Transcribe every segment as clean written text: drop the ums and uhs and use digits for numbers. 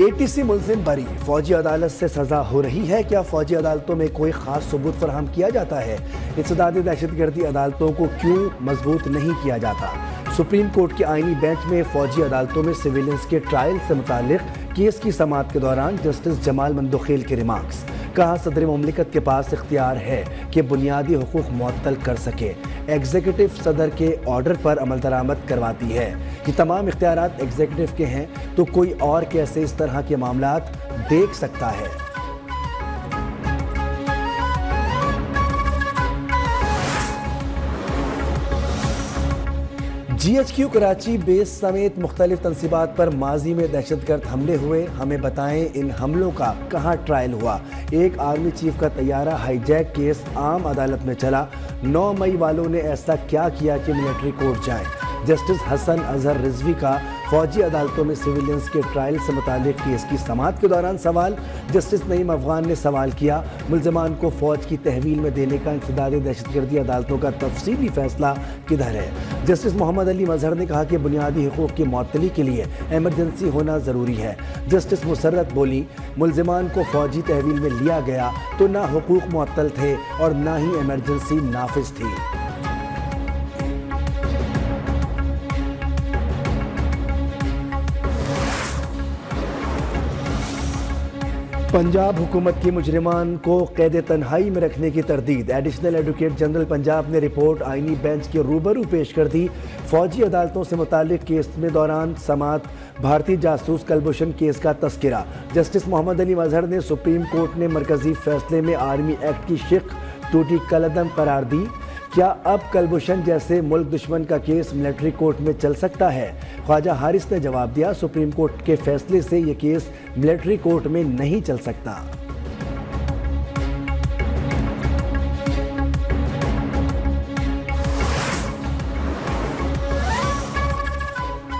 ATC मुलजिम बरी, फौजी अदालत से सजा हो रही है। क्या फौजी अदालतों में कोई खास सबूत फराहम किया जाता है? इंसदादी दहशतगर्दी अदालतों को क्यों मजबूत नहीं किया जाता? सुप्रीम कोर्ट के आईनी बेंच में फौजी अदालतों में सिविलियंस के ट्रायल से मुतालिक केस की समाअत के दौरान जस्टिस जमाल मंदोखेल के रिमार्क्स। कहा, सदर मुमलिकत के पास इख्तियार है कि बुनियादी हुकूक मुअत्तल कर सके। एग्जीक्यूटिव सदर के ऑर्डर पर अमल दरामद करवाती है। ये तमाम इख्तियारात एग्जीक्यूटिव के हैं, तो कोई और कैसे इस तरह के मामलात देख सकता है? GHQ कराची बेस समेत मुख्तलिफ तनसीबात पर माजी में दहशतगर्द हमले हुए। हमें बताएं, इन हमलों का कहाँ ट्रायल हुआ? एक आर्मी चीफ का तैयारा हाईजैक केस आम अदालत में चला। 9 मई वालों ने ऐसा क्या किया कि मिलिट्री कोर्ट जाएं? जस्टिस हसन अजहर रिजवी का फौजी अदालतों में सिविलियंस के ट्रायल से मुतालिक केस की समाअत के दौरान सवाल। जस्टिस नईम अफगान ने सवाल किया, मुल्ज़िमान को फौज की तहवील में देने का इंसदादी दहशतगर्दी अदालतों का तफसीली फैसला किधर है? जस्टिस मोहम्मद अली मजहर ने कहा कि बुनियादी हुकूक की मुअत्तली के लिए एमरजेंसी होना ज़रूरी है। जस्टिस मुसर्रत बोली, मुल्ज़िमान को फौजी तहवील में लिया गया तो ना हुकूक मुअत्तल थे और ना ही एमरजेंसी नाफिज थी। पंजाब हुकूमत की मुजरिमान को कैद तन्हाई में रखने की तरदीद। एडिशनल एडवोकेट जनरल पंजाब ने रिपोर्ट आईनी बेंच के रूबरू पेश कर दी। फौजी अदालतों से मुतालिक केस में दौरान समाअत भारतीय जासूस कलभूषण केस का तस्करा। जस्टिस मोहम्मद अली मजहर ने सुप्रीम कोर्ट ने मरकजी फैसले में आर्मी एक्ट की शिक टूटी कलदम करार दी। क्या अब कलभूषण जैसे मुल्क दुश्मन का केस मिलिट्री कोर्ट में चल सकता है? ख्वाजा हारिस ने जवाब दिया, सुप्रीम कोर्ट के फैसले से ये केस मिलिट्री कोर्ट में नहीं चल सकता।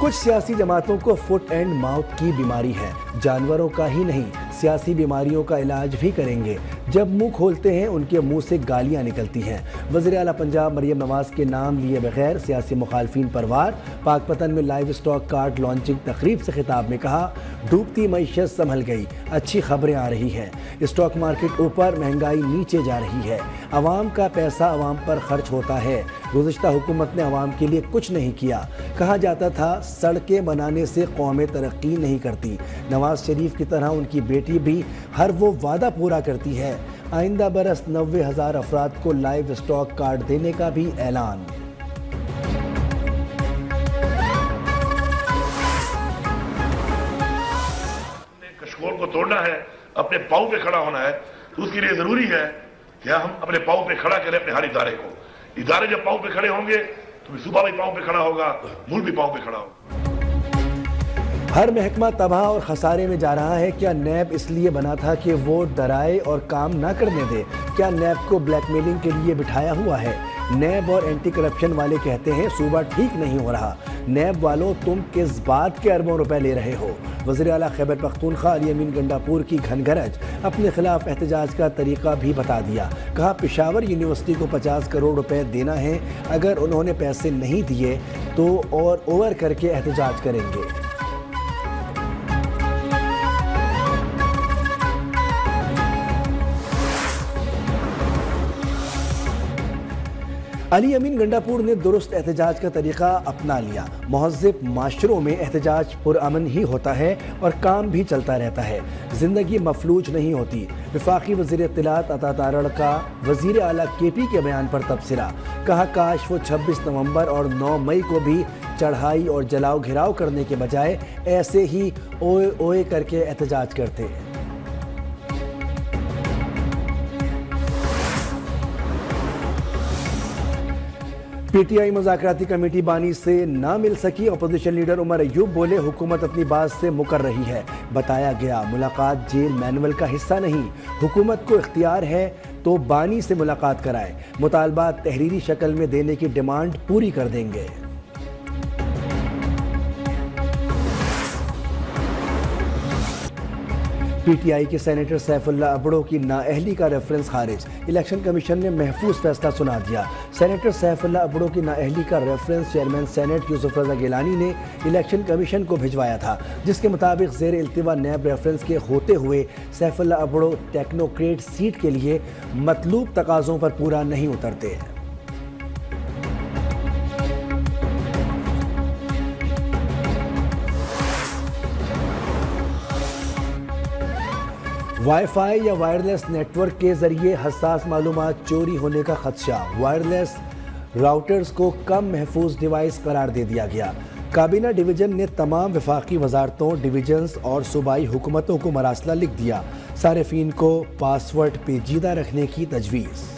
कुछ सियासी जमातों को फुट एंड माउथ की बीमारी है। जानवरों का ही नहीं, सियासी बीमारियों का इलाज भी करेंगे। जब मुंह खोलते हैं उनके मुंह से गालियां निकलती हैं। वज़ीर आला पंजाब मरियम नवाज के नाम लिए बगैर सियासी मुखालफिन पर वार। पाकपतन में लाइव स्टॉक कार्ड लॉन्चिंग तकरीब से खिताब में कहा, डूबती मईशत संभल गई, अच्छी खबरें आ रही हैं। स्टॉक मार्केट ऊपर, महंगाई नीचे जा रही है। अवाम का पैसा अवाम पर खर्च होता है। गुज़िश्ता हुकूमत ने अवाम के लिए कुछ नहीं किया। कहा जाता था सड़कें बनाने से कौमें तरक्की नहीं करती। नवाज शरीफ की तरह उनकी बेटी भी हर वो वादा पूरा करती है। आइंदा बरस 90,000 अफराद को लाइव स्टॉक कार्ड देने का भी ऐलान। कशकोल को तोड़ना है, अपने पाँव पे खड़ा होना है, तो उसके लिए जरूरी है कि हम अपने पाँव पे खड़ा करें अपने हर इदारे को। इदारे जब पाँव पे खड़े होंगे तो सूबा भी पाँव पे खड़ा होगा, मुल्क भी पाँव पे खड़ा होगा। हर महकमा तबाह और खसारे में जा रहा है। क्या नैब इसलिए बना था कि वो डराए और काम ना करने दे? क्या नैब को ब्लैकमेलिंग के लिए बिठाया हुआ है? नैब और एंटी करप्शन वाले कहते हैं सूबा ठीक नहीं हो रहा। नैब वालों, तुम किस बात के अरबों रुपए ले रहे हो? वज़ीर आला खैबर पख्तूनख्वा अली अमीन गंडापुर की घनगरज, अपने खिलाफ एहतजाज का तरीका भी बता दिया। कहा, पेशावर यूनिवर्सिटी को 50 करोड़ रुपए देना है। अगर उन्होंने पैसे नहीं दिए तो और ओवर करके एहतजाज करेंगे। अली अमीन गंडापुर ने दुरुस्त एहतजाज का तरीका अपना लिया। महज़्ज़ब माशरों में एहतजाज पुरअमन ही होता है और काम भी चलता रहता है, जिंदगी मफलूज नहीं होती। वफाकी वज़ीर इत्तलात अता तारड़ का वज़ीर आला KP के बयान पर तबसरा। कहा, काश वो 26 नवंबर और 9 मई को भी चढ़ाई और जलाओ घिराव करने के बजाय ऐसे ही ओए ओए करके एहतजाज करते। PTI मुज़ाकराती कमेटी बानी से ना मिल सकी। अपोजिशन लीडर उमर अयूब बोले, हुकूमत अपनी बात से मुकर रही है। बताया गया, मुलाकात जेल मैनुअल का हिस्सा नहीं। हुकूमत को इख्तियार है तो बानी से मुलाकात कराए। मुतालबात तहरीरी शक्ल में देने की डिमांड पूरी कर देंगे। पीटीआई के सेनेटर सैफुल्लाह अबड़ो की नाअहली का रेफरेंस खारिज। इलेक्शन कमीशन ने महफूज फैसला सुना दिया। सेनेटर सैफुल्लाह अबड़ो की नाअहली का रेफरेंस चेयरमैन सेनेट यूसुफ रजा गिलानी ने इलेक्शन कमीशन को भिजवाया था, जिसके मुताबिक ज़ेर इल्तिवा नैब रेफरेंस के होते हुए सैफुल्लाह अबड़ो टेक्नोक्रेट सीट के लिए मतलूब तकाज़ों पर पूरा नहीं उतरते। वाईफाई या वायरलेस नेटवर्क के जरिए हसास मालूमात चोरी होने का खदशा। वायरलेस राउटर्स को कम महफूज डिवाइस करार दे दिया गया। काबीना डिवीजन ने तमाम वफाकी वजारतों, डिवीजन्स और सूबाई हुकूमतों को मरासला लिख दिया। सारिफीन को पासवर्ड पेचीदा रखने की तजवीज़।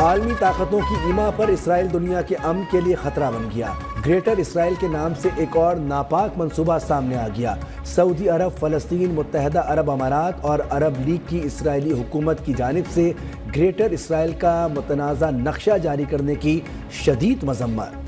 आलमी ताकतों की ईमा पर इसराइल दुनिया के अमन के लिए खतरा बन गया। ग्रेटर इसराइल के नाम से एक और नापाक मंसूबा सामने आ गया। सऊदी अरब, फ़लस्तीन, मुत्तहदा अरब अमारात और अरब लीग की इसराइली हुकूमत की जानिब से ग्रेटर इसराइल का मुतनाज़ा नक्शा जारी करने की शदीद मजम्मत।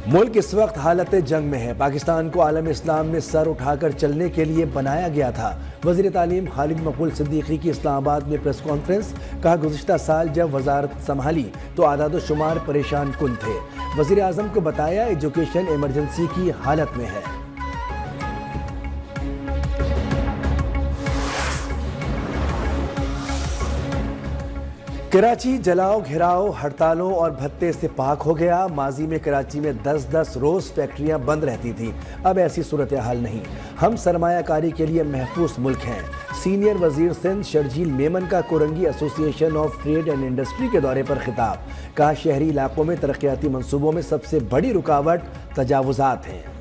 मुल्क इस वक्त हालत जंग में है। पाकिस्तान को आलम इस्लाम में सर उठाकर चलने के लिए बनाया गया था। वज़ीर तालीम खालिद मकबूल सिद्दीकी की इस्लामाबाद में प्रेस कॉन्फ्रेंस। कहा, गुज़िश्ता साल जब वजारत संभाली तो आदाद शुमार परेशान कुन थे। वज़ीर आज़म को बताया एजुकेशन इमरजेंसी की हालत में है। कराची जलाओ, घिराव, हड़तालों और भत्ते से पाक हो गया। माजी में कराची में 10-10 रोज फैक्ट्रियां बंद रहती थी, अब ऐसी सूरत हाल नहीं। हम सरमायाकारी के लिए महफूज मुल्क हैं। सीनियर वजीर सिंध शर्जील मेमन का Korangi association of trade and industry के दौरे पर खिताब। कहा, शहरी इलाकों में तरक्याती मनसूबों में सबसे बड़ी रुकावट तजावुजात हैं।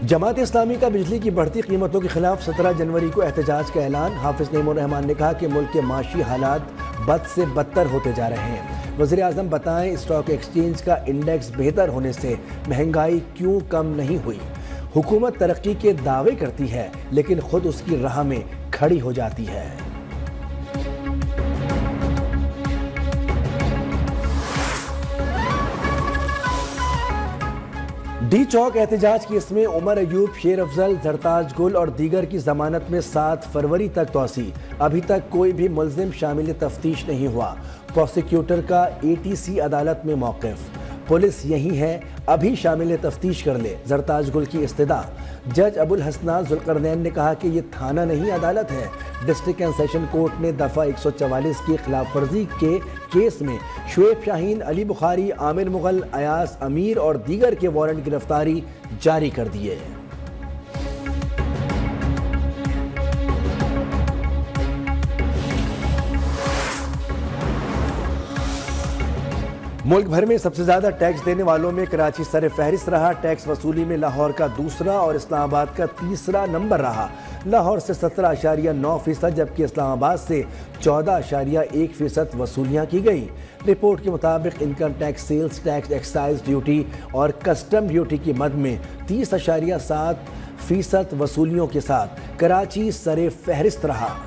जमात इस्लामी का बिजली की बढ़ती कीमतों के खिलाफ 17 जनवरी को एहतजाज का ऐलान। हाफिज नईमुर रहमान ने कहा कि मुल्क के माशी हालात बद से बदतर होते जा रहे हैं। वज़ीर आज़म बताएं, स्टॉक एक्सचेंज का इंडेक्स बेहतर होने से महंगाई क्यों कम नहीं हुई। हुकूमत तरक्की के दावे करती है लेकिन खुद उसकी राह में खड़ी हो जाती है। डी चौक एहतजाज केस में उमर अयूब, शेर अफजल, जरताज गुल और दीगर की जमानत में 7 फरवरी तक तौसी। अभी तक कोई भी मुल्जिम शामिल तफ्तीश नहीं हुआ। प्रोसिक्यूटर का ATC अदालत में मौक़िफ़। पुलिस यही है, अभी शामिल तफ्तीश कर ले। जरताज गुल की इस्तदा। जज अबुल हसनान जुल्करनैन ने कहा कि ये थाना नहीं अदालत है। डिस्ट्रिक्ट एंड सेशन कोर्ट ने दफ़ा 144 की खिलाफ वर्जी के केस में शुएब शाहीन, अली बुखारी, आमिर मुगल, अयास अमीर और दीगर के वारंट गिरफ्तारी जारी कर दिए। मुल्क भर में सबसे ज्यादा टैक्स देने वालों में कराची सर फहरिस्त रहा। टैक्स वसूली में लाहौर का दूसरा और इस्लामाबाद का तीसरा नंबर रहा। लाहौर से 17.9%, जबकि इस्लामाबाद से 14.1% वसूलियाँ की गई। रिपोर्ट के मुताबिक income tax, sales tax, excise duty और कस्टम ड्यूटी की मद में 30.7% वसूलियों के साथ कराची सर फहरिस्त रहा।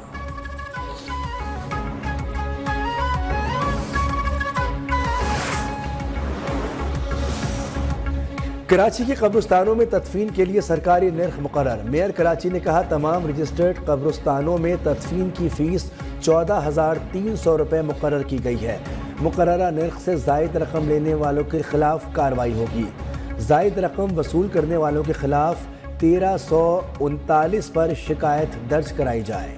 कराची के कब्रिस्तानों में तदफीन के लिए सरकारी निर्ख मुकर्रर। मेयर कराची ने कहा, तमाम रजिस्टर्ड कब्रिस्तानों में तदफीन की फ़ीस 14,300 रुपये मुकर्रर की गई है। मुकर्ररा निर्ख से ज़ायद रकम लेने वालों के खिलाफ कार्रवाई होगी। ज़ायद रकम वसूल करने वालों के खिलाफ 1339 पर शिकायत दर्ज कराई जाए।